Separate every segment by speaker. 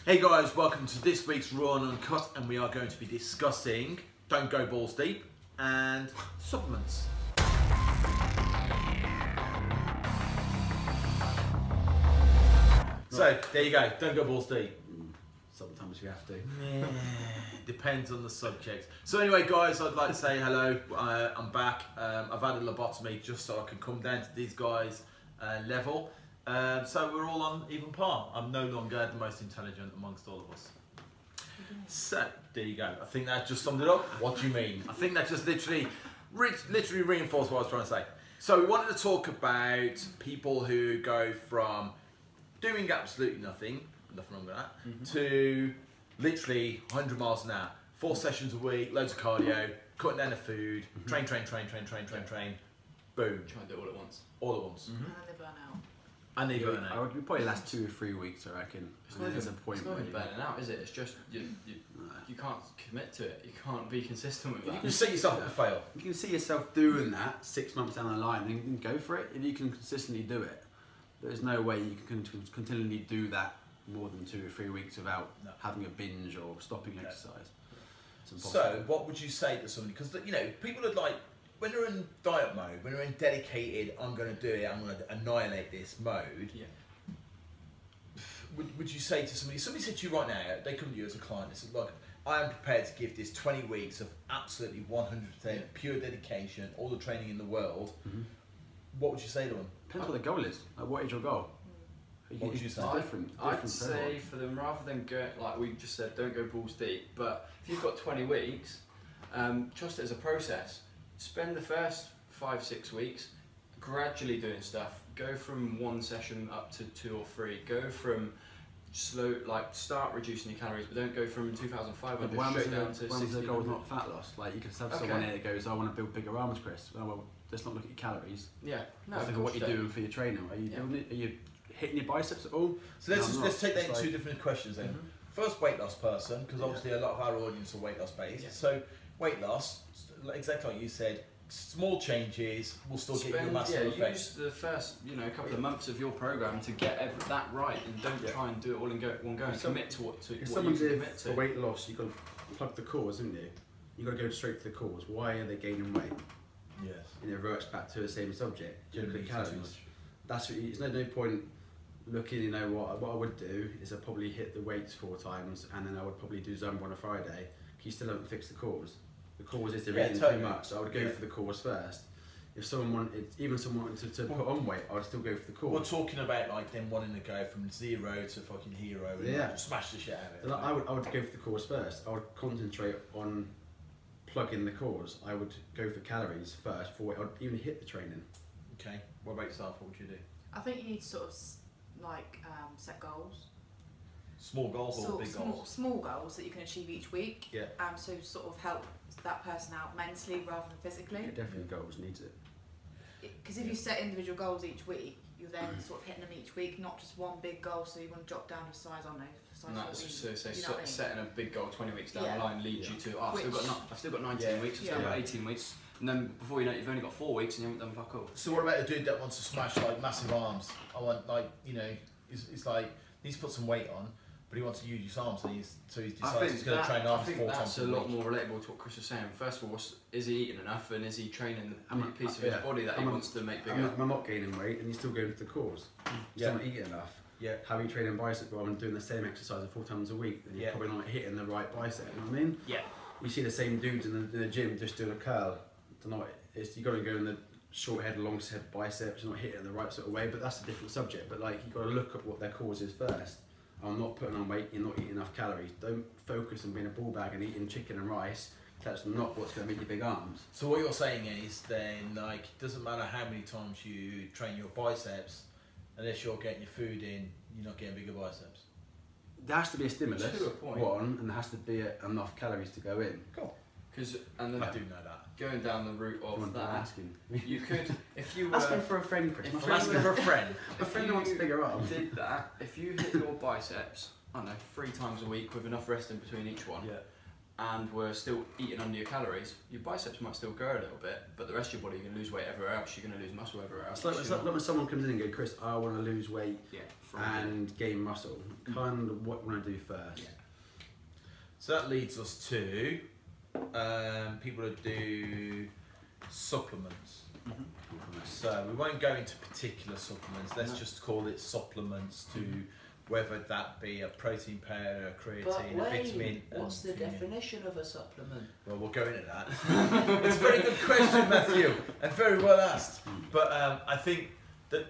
Speaker 1: Hey guys, welcome to this week's Raw and Uncut, and we are going to be discussing Don't Go Balls Deep and supplements. So, there you go, don't go balls deep.
Speaker 2: Sometimes you have to.
Speaker 1: Yeah, depends on the subject. So anyway guys, I'd like to say hello, I'm back. I've had a lobotomy just so I can come down to these guys' level. So we're all on even par. I'm no longer the most intelligent amongst all of us. So, there you go. I think that just summed it up. What do you mean? I think that just literally reinforced what I was trying to say. So we wanted to talk about people who go from doing absolutely nothing wrong with that, to literally 100 miles an hour, 4 sessions a week, loads of cardio, cutting down the food, train, boom.
Speaker 3: Try and do it all at once.
Speaker 1: All at once.
Speaker 4: And then they burn out.
Speaker 1: And they burn
Speaker 2: I
Speaker 1: out.
Speaker 2: would probably last 2 or 3 weeks, I reckon.
Speaker 3: It's
Speaker 2: And
Speaker 3: not
Speaker 2: then there's a
Speaker 3: even,
Speaker 2: point
Speaker 3: it's not
Speaker 2: where
Speaker 3: even burning out, is it? It's just you can't commit to it. You can't be consistent with that.
Speaker 1: You set yourself up to fail.
Speaker 2: you can see yourself doing that 6 months down the line, then you can go for it if you can consistently do it. There's no way you can continually do that more than 2 or 3 weeks without having a binge or stopping exercise. It's impossible.
Speaker 1: So, what would you say to somebody? Because people are like, when they're in diet mode, when they're in dedicated, I'm going to do it, I'm going to annihilate this mode.
Speaker 3: Yeah.
Speaker 1: Would you say to somebody said to you right now, they come to you as a client, they said, look, I am prepared to give this 20 weeks of absolutely 100% pure dedication, all the training in the world. What would you say to them?
Speaker 2: Depends what the goal is. Like, what is your goal?
Speaker 1: What would you say?
Speaker 3: I'd say for them, rather than go, like we just said, don't go balls deep, but if you've got 20 weeks, trust it as a process. Spend the first 5-6 weeks gradually doing stuff. Go from 1 session up to 2 or 3. Go from start reducing your calories, but don't go from 2,500 straight down to 1,600.
Speaker 2: The goal is not fat loss. Like, you can have someone here that goes, I want to build bigger arms, Chris. Well, let's not look at your calories.
Speaker 3: Yeah. No.
Speaker 2: Let's look at what you're doing for your training. Are you doing it? Are you hitting your biceps at all?
Speaker 1: So let's take that in 2 different questions then. First, weight loss person, because obviously a lot of our audience are weight loss based.
Speaker 3: Yeah.
Speaker 1: So weight loss, exactly like you said, small changes will still get you a massive effect.
Speaker 3: Use the first couple of months of your program to get that right, and don't try and do it all in one go. And commit to what you can commit to.
Speaker 2: For weight loss, you've got to plug the cause, haven't you? You've got to go straight to the cause. Why are they gaining weight?
Speaker 1: Yes.
Speaker 2: And it reverts back to the same subject.
Speaker 1: Don't
Speaker 2: Look at
Speaker 1: eat
Speaker 2: calories.
Speaker 1: too much.
Speaker 2: That's there's no point looking. What I would do is I'd probably hit the weights 4 times, and then I would probably do Zumba on a Friday. You still haven't fixed the cause. The cause is they're eating too much, so I would go for the cause first. If someone wanted to put on weight, I would still go for the cause.
Speaker 1: We're talking about like them wanting to go from 0 to fucking hero and like, smash the shit out of it.
Speaker 2: I would go for the cause first. I would concentrate on plugging the cause. I would go for calories first before I would even hit the training.
Speaker 1: Okay. What about yourself? What would you do?
Speaker 4: I think you need to sort of set goals.
Speaker 1: Small goals or big goals?
Speaker 4: Small goals that you can achieve each week.
Speaker 1: Yeah.
Speaker 4: So sort of help that person out mentally rather than physically.
Speaker 2: Yeah, definitely goals needs it.
Speaker 4: Because if you set individual goals each week, you're then sort of hitting them each week, not just one big goal. So you want to drop down a size, I don't know, size 14.
Speaker 3: So setting a big goal 20 weeks down the line leads you to, I've still got 19 weeks, I've still got 18 weeks, and then before you know it, you've only got 4 weeks and you haven't done fuck all.
Speaker 1: So what about a dude that wants to smash like massive arms? I want it's like he needs to put some weight on, but he wants to use his arms, so he's decided he's going to train arms 4 times a week.
Speaker 3: That's a lot more relatable to what Chris was saying. First of all, is he eating enough, and is he training the piece of his body that he wants to make bigger?
Speaker 2: I'm not gaining weight, and you're still going to the cause. You're still not eating enough.
Speaker 1: Yeah.
Speaker 2: How are you training bicep rather than doing the same exercise 4 times a week? Then you're probably not hitting the right bicep. You know what I mean?
Speaker 1: Yeah.
Speaker 2: You see the same dudes in the gym just doing a curl. You got to go in the short head, long head biceps. You're not hitting it the right sort of way, but that's a different subject. But like, you got to look at what their cause is first. I'm not putting on weight, you're not eating enough calories. Don't focus on being a ball bag and eating chicken and rice. That's not what's going to make your big arms.
Speaker 1: So what you're saying is then, like, it doesn't matter how many times you train your biceps, unless you're getting your food in, you're not getting bigger biceps.
Speaker 2: There has to be a stimulus,
Speaker 3: To a point.
Speaker 2: one, and there has to be enough calories to go in.
Speaker 1: Cool.
Speaker 3: And then
Speaker 1: I do know that.
Speaker 3: going down the route of that,
Speaker 2: asking.
Speaker 3: you could, if you were
Speaker 2: Asking for a friend, Chris.
Speaker 1: I'm asking for a friend.
Speaker 2: A friend who wants bigger arms.
Speaker 3: did that, if you hit your biceps, I don't know, 3 times a week with enough rest in between each one, and were still eating under your calories, your biceps might still grow a little bit, but the rest of your body, you're going to lose weight everywhere else. You're going to lose muscle everywhere else.
Speaker 2: It's like when someone comes in and goes, Chris, I want to lose weight and gain muscle. Kind of what you want to do first.
Speaker 3: Yeah.
Speaker 1: So that leads us to people that do supplements. So we won't go into particular supplements. Let's just call it supplements to whether that be a protein powder, a creatine, a vitamin.
Speaker 5: What's the definition of a supplement?
Speaker 1: Well, we'll go into that. It's a very good question, Matthew, and very well asked. But I think that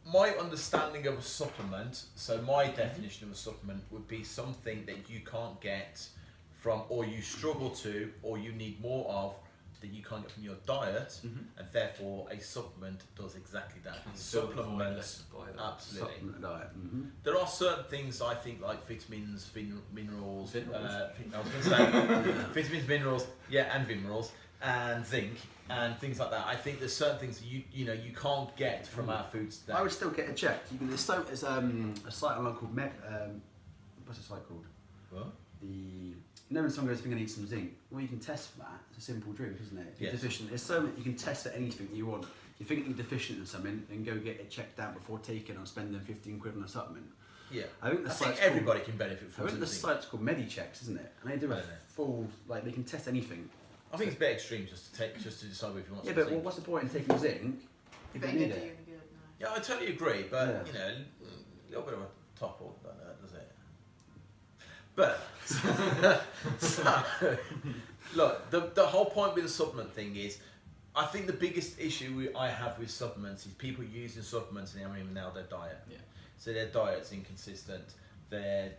Speaker 1: my understanding of a supplement, so my definition of a supplement would be something that you can't get from, or you struggle to, or you need more of, that you can't get from your diet, and therefore a supplement does exactly that. Supplements, absolutely.
Speaker 2: Supplement diet.
Speaker 1: There are certain things I think like vitamins, minerals. I was going to say vitamins, minerals, and minerals, and zinc and things like that. I think there's certain things that you can't get from our foods today.
Speaker 2: I would still get it checked. You can. There's a site online called what's the site called?
Speaker 1: What?
Speaker 2: You know when someone goes, I think I need some zinc? Well, you can test for that. It's a simple drink, isn't it? If you're deficient, there's so many, you can test for anything you want. If you think you're deficient in something, then go get it checked out before taking or spending 15 quid on a supplement.
Speaker 1: Yeah,
Speaker 2: I think
Speaker 1: everybody can benefit from
Speaker 2: I think the site's called Medichecks, isn't it? And they do a full, like they can test anything.
Speaker 1: I think it's a bit extreme just to decide if you want.
Speaker 2: Yeah, but what's the point in taking zinc if you need it?
Speaker 1: Yeah, I totally agree, but a little bit of a topple, does it? But so, look, the whole point with the supplement thing is, I think the biggest issue I have with supplements is people using supplements and they haven't even nailed their diet.
Speaker 3: Yeah.
Speaker 1: So their diet's inconsistent. They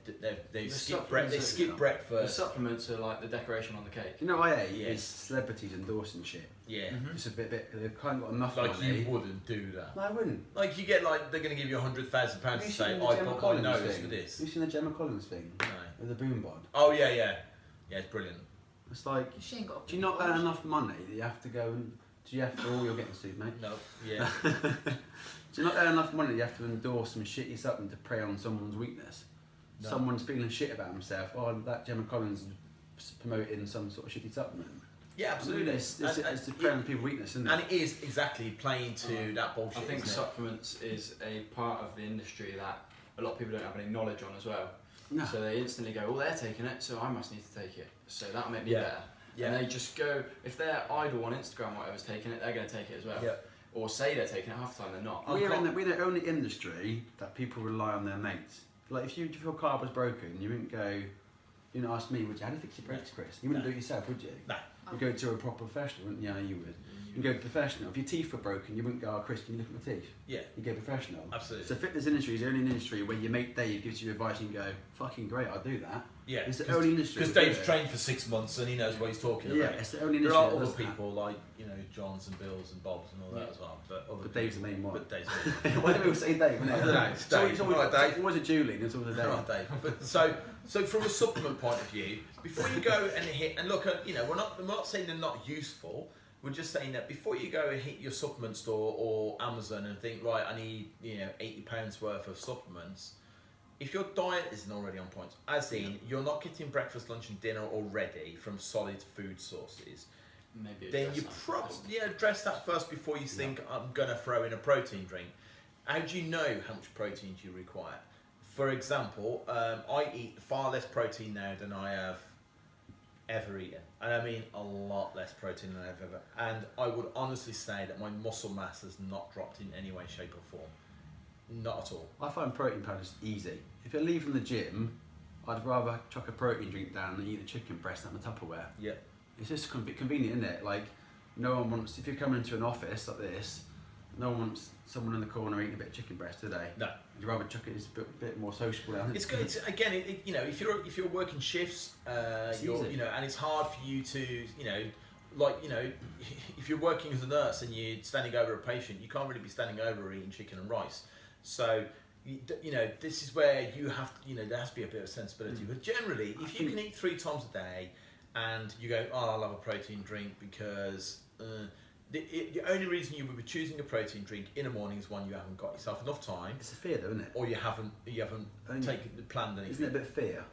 Speaker 1: skip breakfast.
Speaker 3: The supplements are like the decoration on the cake.
Speaker 2: You know what I ate is celebrities endorsing shit.
Speaker 1: Yeah.
Speaker 2: It's a bit, they've kind of got enough
Speaker 1: Like
Speaker 2: money.
Speaker 1: you wouldn't do that.
Speaker 2: No, I wouldn't.
Speaker 1: Like you get they're going to give you £100,000 to say, I put my nose for this.
Speaker 2: You've seen the Gemma Collins thing?
Speaker 1: No.
Speaker 2: With the boom bod?
Speaker 1: Oh yeah, it's brilliant.
Speaker 2: It's like,
Speaker 4: She ain't got
Speaker 2: do you not earn enough money that you have to go and, do you have to, you're getting sued, mate?
Speaker 1: No, yeah.
Speaker 2: Do you not earn enough money that you have to endorse some shitty supplement to prey on someone's weakness? No. Someone's feeling shit about himself, that Gemma Collins is promoting some sort of shitty supplement.
Speaker 1: Yeah, absolutely.
Speaker 2: It's to prey on people's weakness, isn't it?
Speaker 1: And it is exactly playing to that bullshit.
Speaker 3: I think supplements is a part of the industry that a lot of people don't have any knowledge on as well. No. So they instantly go, they're taking it, so I must need to take it. So that'll make me better. Yeah. And they just go, if their idol on Instagram or whatever's taking it, they're going to take it as well. Yeah. Or say they're taking it, half the time they're not.
Speaker 2: We're the only industry that people rely on their mates. Like if your car was broken, you wouldn't go, you know, ask me, would you, how do you fix your brakes, Chris? You wouldn't do it yourself, would you? No. You'd go to a proper professional, wouldn't you? Yeah, you would. You'd go professional. If your teeth were broken, you wouldn't go, oh, Chris, can you look at my teeth? Yeah. You'd go professional.
Speaker 1: Absolutely.
Speaker 2: So fitness industry is the only industry where your mate Dave gives you advice and you go, fucking great, I'll do that.
Speaker 1: Yeah.
Speaker 2: It's the only industry.
Speaker 1: Because Dave's trained for 6 months and he knows what he's talking about.
Speaker 2: Yeah, it's the only industry.
Speaker 1: There are other people like, Johns and Bills and Bobs and all that as well. But
Speaker 2: Dave's the main one.
Speaker 1: But Dave's the main one.
Speaker 2: Why do people say Dave?
Speaker 1: I don't know. It's Dave.
Speaker 2: It's always a Julian, it's always a Dave.
Speaker 1: Right, Dave. But so from a supplement point of view, before you go and look at, we're not saying they're not useful. We're just saying that before you go and hit your supplement store or Amazon and think, right, I need £80 worth of supplements. If your diet isn't already on point, as in you're not getting breakfast, lunch, and dinner already from solid food sources, then you probably address that first before you think I'm gonna throw in a protein drink. How do you know how much protein you require? For example, I eat far less protein now than I have ever eaten, and I mean a lot less protein than I've ever. And I would honestly say that my muscle mass has not dropped in any way, shape, or form. Not at all.
Speaker 2: I find protein powders easy. If you're leaving the gym, I'd rather chuck a protein drink down than eat a chicken breast out of Tupperware. Yeah. It's just a bit convenient, isn't it? Like, no one wants, if you're coming into an office like this, no one wants someone in the corner eating a bit of chicken breast, do they? No. You'd rather chuck it, it's a bit more sociable.
Speaker 1: It's good. It's, again, if you're working shifts, and it's hard for you to, if you're working as a nurse and you're standing over a patient, you can't really be standing over eating chicken and rice. So, this is where you have, there has to be a bit of sensibility. But generally, if you can eat 3 times a day, and you go, I'll have a protein drink because the only reason you would be choosing a protein drink in the morning is one, you haven't got yourself enough time.
Speaker 2: It's a fear, though, isn't it?
Speaker 1: Or you haven't planned anything.
Speaker 2: Isn't it a bit of fear?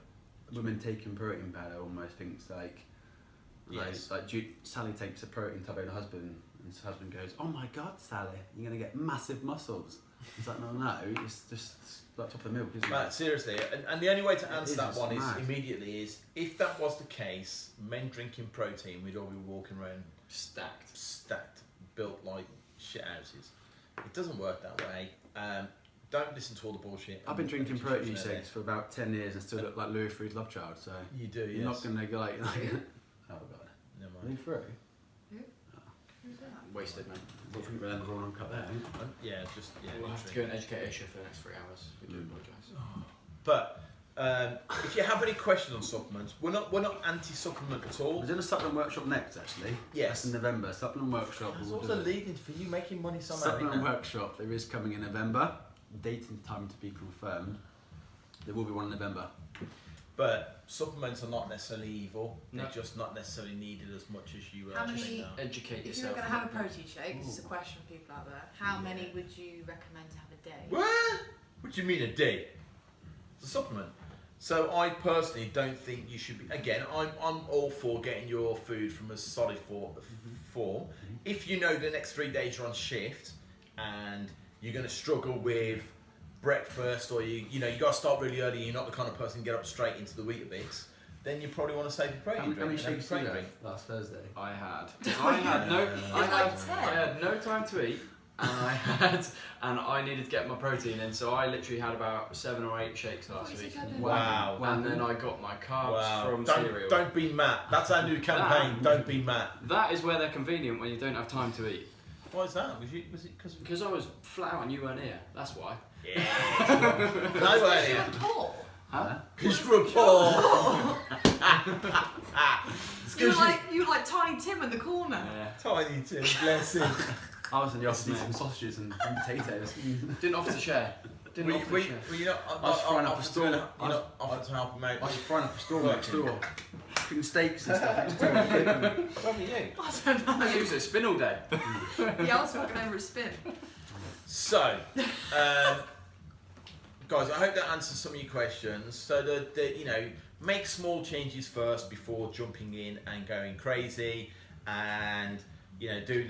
Speaker 2: women taking protein powder almost thinks like,
Speaker 1: Yes.
Speaker 2: Sally takes a protein tab and her husband, and her husband goes, "Oh my God, Sally, you're gonna get massive muscles." It's like, no, it's just like top of the milk, isn't
Speaker 1: But
Speaker 2: it?
Speaker 1: seriously, and the only way to
Speaker 2: It
Speaker 1: answer
Speaker 2: is,
Speaker 1: that
Speaker 2: it's
Speaker 1: one
Speaker 2: mad.
Speaker 1: is if that was the case, men drinking protein, we'd all be walking around stacked, built like shit houses. It doesn't work that way. Don't listen to all the bullshit.
Speaker 2: I've been drinking
Speaker 1: and
Speaker 2: protein
Speaker 1: shit there.
Speaker 2: shakes for about 10 years and still look like Louis Freeh's love child, so
Speaker 1: You do, yes.
Speaker 2: you're not gonna go like oh God.
Speaker 1: Never
Speaker 2: Louis
Speaker 1: mind.
Speaker 2: Free?
Speaker 4: Who's that?
Speaker 3: Wasted, man.
Speaker 2: I think we're all Uncut there.
Speaker 1: Yeah, just yeah.
Speaker 3: We'll have to go and educate Aisha for the next 3 hours. We do apologise.
Speaker 1: But if you have any questions on supplements, we're not anti-supplement at all.
Speaker 2: We're doing a supplement workshop next, actually.
Speaker 1: Yes.
Speaker 2: That's in November. Supplement workshop.
Speaker 1: That's
Speaker 2: we'll
Speaker 1: also
Speaker 2: do.
Speaker 1: leading for you making money somehow.
Speaker 2: Supplement
Speaker 1: isn't it?
Speaker 2: workshop. There is coming in November. Date and time to be confirmed. There will be one in November.
Speaker 1: But supplements are not necessarily evil.
Speaker 3: No.
Speaker 1: They're just not necessarily needed as much as you
Speaker 4: How
Speaker 1: think
Speaker 4: many-
Speaker 1: they are.
Speaker 3: Educate
Speaker 4: If you were
Speaker 3: yourself.
Speaker 4: going to have a protein shake, this is a question for people out there. How many would you recommend to have a day?
Speaker 1: What? What do you mean a day? It's a supplement. So I personally don't think you should be. Again, I'm all for getting your food from a solid form. If you know the next 3 days you're on shift and you're going to struggle with breakfast, or you got to start really early, you're not the kind of person to get up straight into the Weetabix, then you probably want to save your protein
Speaker 2: How many
Speaker 1: drink. and have
Speaker 2: shakes
Speaker 1: your
Speaker 2: did you
Speaker 1: protein
Speaker 2: have
Speaker 1: drink.
Speaker 2: last Thursday?
Speaker 3: I had no time to eat, and I needed to get my protein in, so I literally had about 7 or 8 shakes last week.
Speaker 1: Wow.
Speaker 3: And then I got my carbs
Speaker 1: Wow.
Speaker 3: from
Speaker 1: Don't,
Speaker 3: cereal.
Speaker 1: don't be Matt. That's our new campaign. Don't be Matt.
Speaker 3: That is where they're convenient when you don't have time to eat.
Speaker 1: Why is that? Was it because?
Speaker 3: Because I was flat out and you weren't here. That's why.
Speaker 1: Yeah. No way.
Speaker 4: You're poor.
Speaker 3: Huh?
Speaker 1: Because you're poor.
Speaker 4: You were like Tiny Tim in the corner.
Speaker 3: Yeah.
Speaker 1: Tiny Tim, bless him.
Speaker 2: I was in the office eating some sausages and potatoes.
Speaker 3: Didn't offer to share. Didn't offer to share.
Speaker 1: Were you not?
Speaker 2: I was frying up a
Speaker 1: offered
Speaker 2: stall.
Speaker 1: to- You're not offered to help him out.
Speaker 2: I was frying up a store next
Speaker 1: Working.
Speaker 2: door. Cooking steaks and stuff next door.
Speaker 1: Where were you?
Speaker 4: I don't know.
Speaker 3: I use it spin all day.
Speaker 4: Yeah, I was fucking over a spin.
Speaker 1: So, guys, I hope that answers some of your questions. So that make small changes first before jumping in and going crazy, and do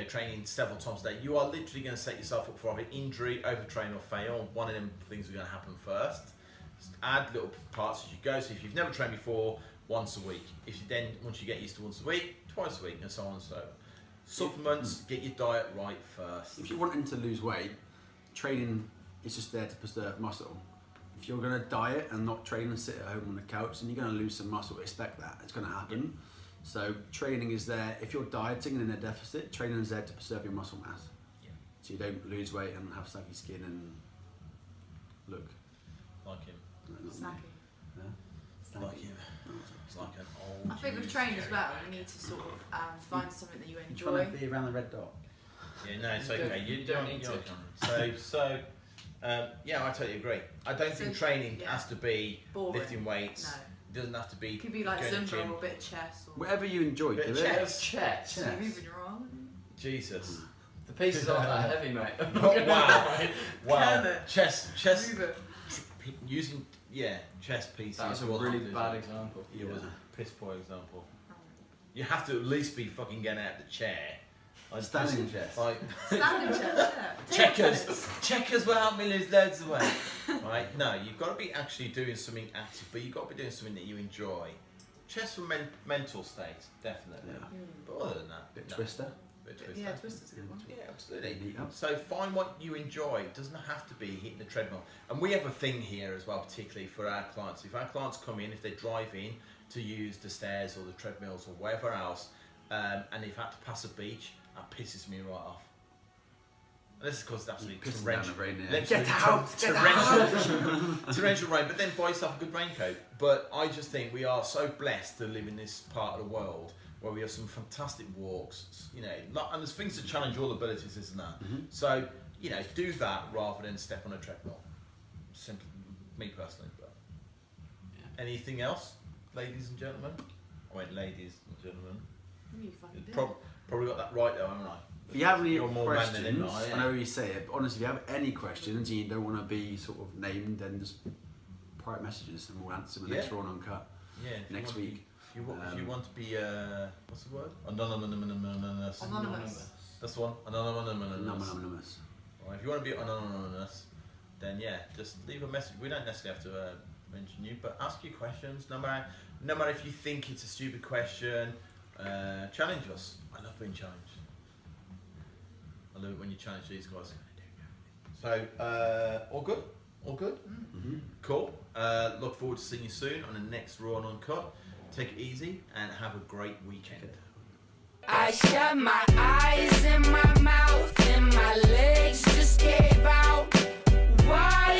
Speaker 1: training several times a day. You are literally going to set yourself up for either injury, overtrain, or fail. One of them things are going to happen first. Just add little parts as you go. So if you've never trained before, once a week. If you then, once you get used to once a week, twice a week, and so on and so on. Supplements, get your diet right first.
Speaker 2: If you're wanting to lose weight, training is just there to preserve muscle. If you're going to diet and not train and sit at home on the couch, then you're going to lose some muscle. Expect that. It's going to happen. So training is there. If you're dieting and in a deficit, training is there to preserve your muscle mass.
Speaker 1: Yeah.
Speaker 2: So you don't lose weight and have saggy skin and look.
Speaker 1: Like him.
Speaker 4: Snacky.
Speaker 2: Yeah?
Speaker 1: Like him. It's like an old.
Speaker 4: I think with training as well, you need to sort of find something that you
Speaker 2: You're
Speaker 4: enjoy.
Speaker 2: trying to be around the red dot.
Speaker 1: Yeah, no, it's
Speaker 3: You
Speaker 1: okay.
Speaker 3: don't-
Speaker 1: You
Speaker 3: you don't
Speaker 1: don't
Speaker 3: need
Speaker 1: to. So, yeah, I totally agree. I don't think
Speaker 4: So,
Speaker 1: training
Speaker 4: yeah.
Speaker 1: has to be
Speaker 4: Boring.
Speaker 1: lifting weights.
Speaker 4: No.
Speaker 1: It doesn't have to be.
Speaker 4: It could be like
Speaker 1: going to
Speaker 4: Zumba
Speaker 1: gym.
Speaker 4: or a bit of chess or
Speaker 2: Whatever you enjoy,
Speaker 1: Bit
Speaker 2: do
Speaker 1: of
Speaker 2: it.
Speaker 1: chess.
Speaker 3: Chess.
Speaker 2: Chess.
Speaker 4: moving your arm.
Speaker 1: Jesus.
Speaker 3: The pieces aren't that heavy, mate.
Speaker 1: Wow. Wow.
Speaker 4: Kermit.
Speaker 1: Chess.
Speaker 4: Move it.
Speaker 1: Using chess pieces.
Speaker 3: That was a
Speaker 1: wasn't
Speaker 3: really
Speaker 1: it?
Speaker 3: bad example.
Speaker 1: It was a piss poor example. You have to at least be fucking getting out of the chair. Like
Speaker 2: Standing chess.
Speaker 1: Like
Speaker 4: Standing chess, yeah.
Speaker 1: checkers. Checkers will help me lose loads of weight. Right? No, you've got to be actually doing something active, but you've got to be doing something that you enjoy. Chess for mental state, definitely.
Speaker 2: Yeah.
Speaker 1: But other than that,
Speaker 2: Bit
Speaker 1: no.
Speaker 2: Twister.
Speaker 1: Bit twister.
Speaker 4: Yeah, Twister's a good one.
Speaker 1: Yeah, absolutely.
Speaker 2: Neat up.
Speaker 1: So find what you enjoy. It doesn't have to be hitting the treadmill. And we have a thing here as well, particularly for our clients. If our clients come in, if they drive in to use the stairs or the treadmills or whatever else, and they've had to pass a beach, that pisses me right off. And this is because it's absolutely
Speaker 2: Pissing down
Speaker 1: torrential.
Speaker 2: the rain, yeah.
Speaker 1: Let's
Speaker 2: Get
Speaker 1: do
Speaker 2: out! Get out!
Speaker 1: torrential rain, but then buy yourself a good raincoat. But I just think we are so blessed to live in this part of the world where we have some fantastic walks, and there's things to challenge all abilities, isn't there?
Speaker 2: Mhm.
Speaker 1: So, do that rather than step on a treadmill. Simply, me personally. But anything else, ladies and gentlemen? I went ladies and gentlemen.
Speaker 4: You fucking did.
Speaker 1: Probably got that right though, haven't I?
Speaker 2: If you have any
Speaker 1: You're more man than
Speaker 2: questions,
Speaker 1: him,
Speaker 2: I know you say it, but honestly, if you have any questions and you don't want to be sort of named, then just private messages, and we'll answer them the next Raw and Uncut next week.
Speaker 1: If you want to be what's the word? Anonymous. That's the one. Anonymous. Well, if you want to be anonymous, then just leave a message. We don't necessarily have to mention you, but ask your questions. No matter if you think it's a stupid question, challenge us. I love being challenged. I love it when you challenge these guys. So all good.
Speaker 2: Mm-hmm.
Speaker 1: Cool. Look forward to seeing you soon on the next Raw and Uncut. Take it easy and have a great weekend.
Speaker 6: I shut my eyes and my mouth and my legs just gave out. Why?